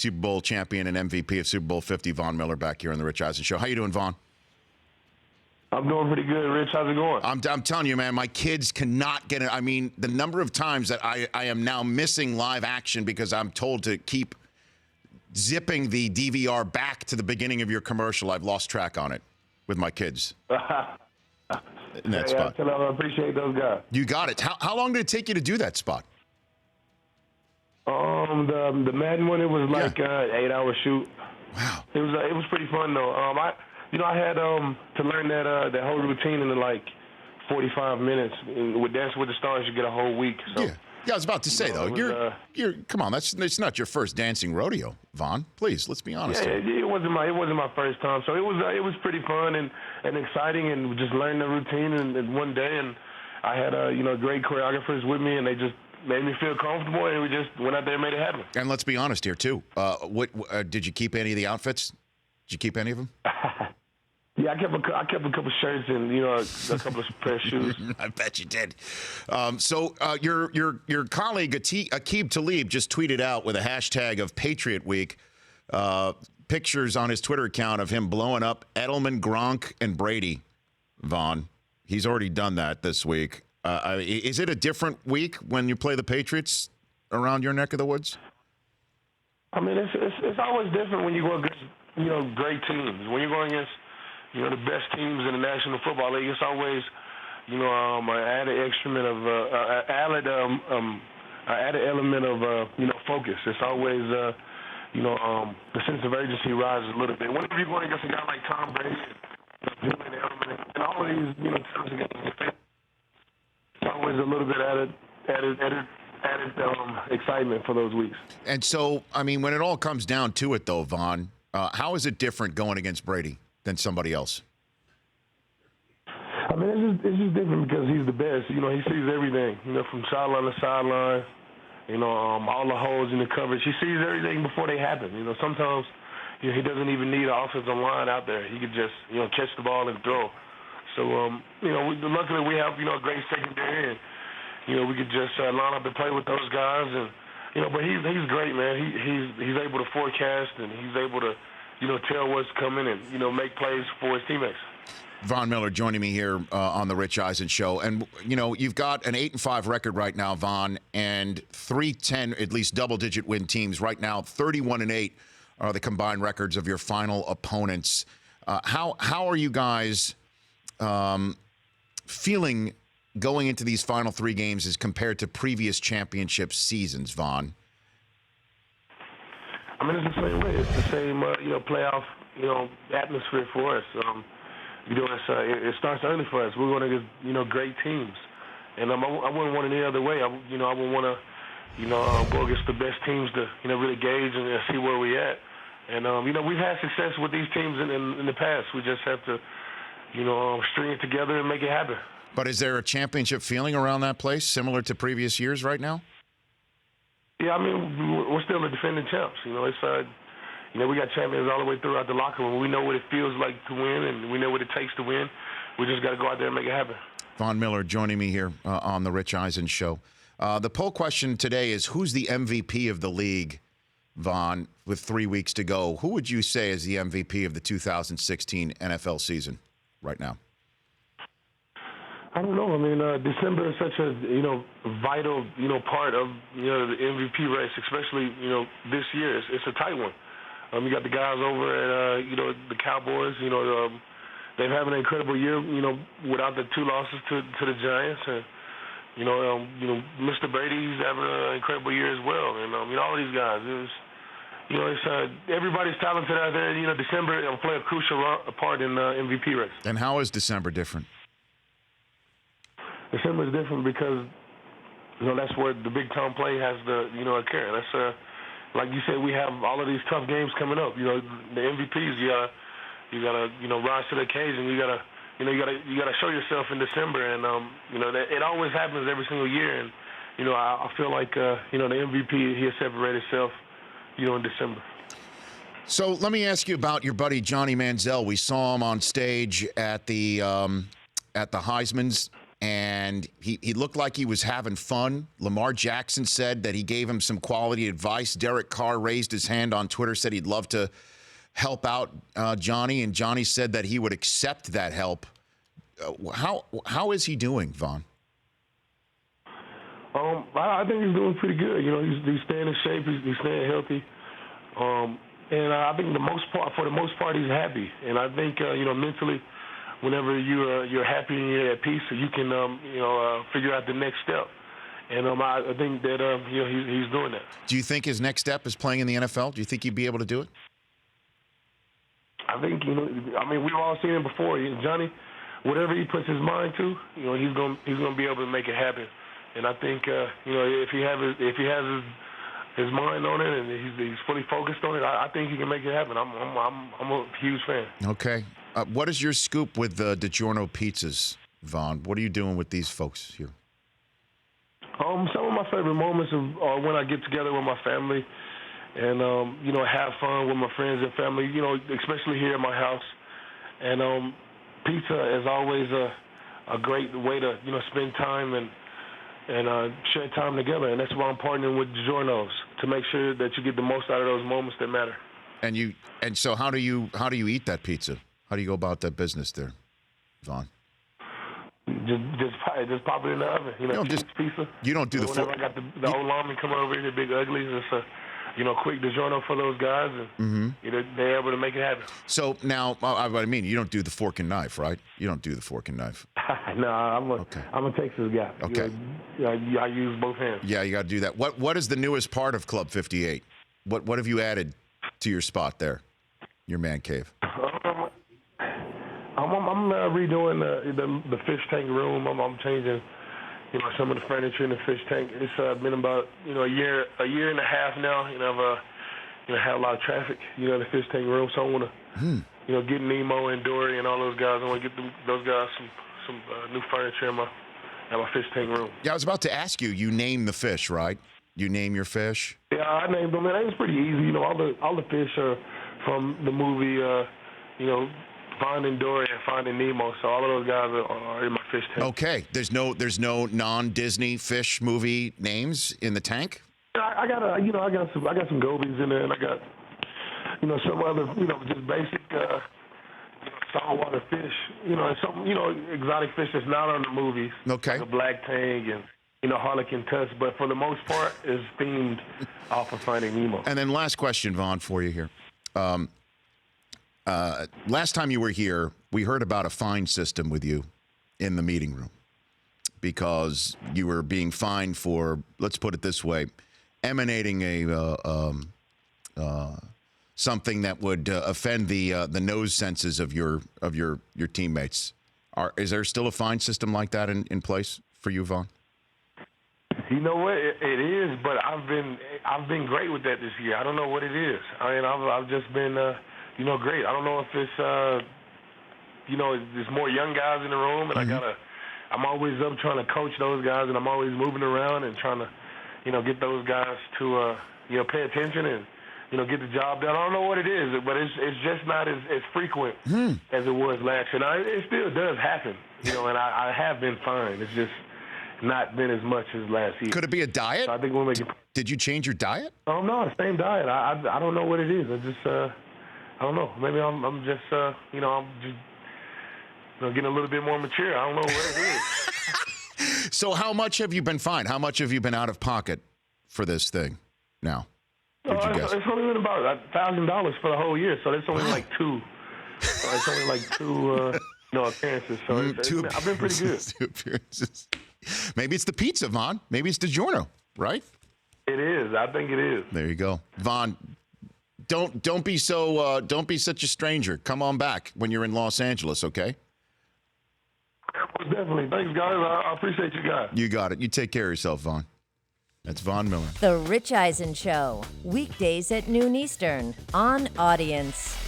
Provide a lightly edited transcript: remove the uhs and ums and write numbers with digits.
Super Bowl champion and MVP of Super Bowl 50, Von Miller, back here on the Rich Eisen Show. How you doing, Von? I'm doing pretty good, Rich. How's it going? I'm telling you, man, my kids cannot get it. I mean, the number of times that I am now missing live action because I'm told to keep zipping the DVR back to the beginning of your commercial. I've lost track on it with my kids. In that spot. I appreciate those guys. You got it. How long did it take you to do that spot? The Madden one, it was like 8-hour shoot. Wow. It was pretty fun though. I had to learn that whole routine in like 45 minutes. And with Dance with the Stars, you get a whole week. So. Yeah, I was about to say though, you're come on, it's not your first dancing rodeo, Von. Please, let's be honest. Yeah, it wasn't my first time, so it was pretty fun and exciting, and just learning the routine in one day. And I had great choreographers with me, and they just made me feel comfortable, and we just went out there and made it happen. And let's be honest here too. What did you keep any of the outfits? Did you keep any of them? Yeah, I kept a couple shirts and a couple of pair of shoes. I bet you did. So your colleague Aqib Talib just tweeted out with a hashtag of Patriot Week pictures on his Twitter account of him blowing up Edelman, Gronk, and Brady. Von, he's already done that this week. Is it a different week when you play the Patriots around your neck of the woods? I mean, it's always different when you go against great teams. When you're going against the best teams in the National Football League, it's always, an added extrament of added element of focus. It's always the sense of urgency rises a little bit. Whenever you're going against a guy like Tom Brady and Julian Edelman and all of these teams against the defense, it's always a little bit added excitement for those weeks. And so, I mean, when it all comes down to it, though, Von, how is it different going against Brady than somebody else? I mean, it's just different because he's the best. He sees everything, from sideline to sideline, all the holes in the coverage. He sees everything before they happen. Sometimes he doesn't even need an offensive line out there. He could just, catch the ball and throw. So, luckily we have, a great secondary, and, we could just line up and play with those guys. And, but he's great, man. He's able to forecast, and he's able to, tell what's coming and, make plays for his teammates. Von Miller joining me here on the Rich Eisen Show. And, you've got an 8-5 record right now, Von, and 3-10, at least double-digit win teams. Right now, 31-8 are the combined records of your final opponents. How are you guys feeling going into these final three games as compared to previous championship seasons, Von? I mean, it's the same way. It's the same, playoff, atmosphere for us. It starts early for us. We're going against, great teams. And I wouldn't want it any other way. I wouldn't want to, go against the best teams to, really gauge and see where we're at. And, we've had success with these teams in the past. We just have to, string it together and make it happen. But is there a championship feeling around that place similar to previous years right now? Yeah, I mean, we're still the defending champs. It's we got champions all the way throughout the locker room. We know what it feels like to win, and we know what it takes to win. We just got to go out there and make it happen. Von Miller joining me here on the Rich Eisen Show. The poll question today is, who's the MVP of the league, Von, with 3 weeks to go? Who would you say is the MVP of the 2016 NFL season right now? I don't know. I mean, December is such a, vital, part of, the MVP race, especially, this year. It's a tight one. You got the guys over at, the Cowboys. They're having an incredible year, without the 2 losses to the Giants. And, Mr. Brady's having an incredible year as well. And, all of these guys. It's everybody's talented out there. December will play a crucial part in the MVP race. And how is December different? December is different because, that's where the big-time play has to, occur. That's, like you said, we have all of these tough games coming up. The MVPs, you gotta, rise to the occasion. You gotta show yourself in December, and it always happens every single year. And I feel like the MVP he has separated himself, in December. So let me ask you about your buddy Johnny Manziel. We saw him on stage at the Heisman's, and he looked like he was having fun. Lamar Jackson said that he gave him some quality advice. Derek Carr raised his hand on Twitter, said he'd love to help out Johnny, and Johnny said that he would accept that help. How is he doing, Von? I think he's doing pretty good. He's staying in shape. He's staying healthy. And I think for the most part, he's happy. And I think, mentally, whenever you're happy and you're at peace, you can, figure out the next step. And I think that, he's doing that. Do you think his next step is playing in the NFL? Do you think he'd be able to do it? I think, we've all seen it before. Johnny, whatever he puts his mind to, he's gonna be able to make it happen. And I think, if he has his mind on it and he's fully focused on it, I think he can make it happen. I'm a huge fan. Okay. What is your scoop with the DiGiorno pizzas, Von? What are you doing with these folks here? Some of my favorite moments are when I get together with my family and, have fun with my friends and family, especially here at my house. And pizza is always a great way to, spend time and share time together. And that's why I'm partnering with DiGiorno's, to make sure that you get the most out of those moments that matter. And so how do you eat that pizza? How do you go about that business there, Von? Just pop it in the oven. Just pizza. You don't do the. Whenever I got the old lineman come over here, the big uglies, it's a quick DiGiorno for those guys, and they're able to make it happen. So now, I mean, you don't do the fork and knife, right? You don't do the fork and knife. No, I'm a Texas guy. Okay. I use both hands. Yeah, you got to do that. What is the newest part of Club 58? What have you added to your spot there, your man cave? I'm redoing the fish tank room. I'm changing, some of the furniture in the fish tank. It's been about a year and a half now. I've had a lot of traffic, in the fish tank room. So I want to, get Nemo and Dory and all those guys. I want to get those guys some new furniture in my fish tank room. Yeah, I was about to ask you. You name the fish, right? You name your fish. Yeah, I named them. It was pretty easy. All the fish are from the movie. Finding Dory and Finding Nemo, so all of those guys are in my fish tank. Okay, there's no non-Disney fish movie names in the tank. I got some gobies in there, and I got some other just basic saltwater fish. Some exotic fish that's not on the movies. Okay, like a black tang and harlequin tusk, but for the most part is themed off of Finding Nemo. And then last question, Von, for you here. Last time you were here, we heard about a fine system with you in the meeting room because you were being fined for, let's put it this way, emanating something that would offend the nose senses of your teammates. Is there still a fine system like that in place for you, Von? You know what? It is, but I've been great with that this year. I don't know what it is. I mean, I've just been. Great. I don't know if it's, there's more young guys in the room, and I'm always up trying to coach those guys, and I'm always moving around and trying to, get those guys to, pay attention and, get the job done. I don't know what it is, but it's just not as frequent as it was last year. Now, it still does happen, and I have been fined. It's just not been as much as last year. Could it be a diet? So I think we'll make it. Did you change your diet? Oh, no, same diet. I don't know what it is. I don't know. Maybe I'm just, getting a little bit more mature. I don't know what it is. So how much have you been fined? How much have you been out of pocket for this thing now? It's only been about $1,000 for the whole year, so it's only like two. So it's only like two, appearances. So I've been pretty good. 2 appearances. Maybe it's the pizza, Von. Maybe it's DiGiorno, right? It is. I think it is. There you go, Von. Don't be such a stranger. Come on back when you're in Los Angeles, okay? Definitely. Thanks, guys. I appreciate you guys. You got it. You take care of yourself, Von. That's Von Miller. The Rich Eisen Show, weekdays at noon Eastern on Audience.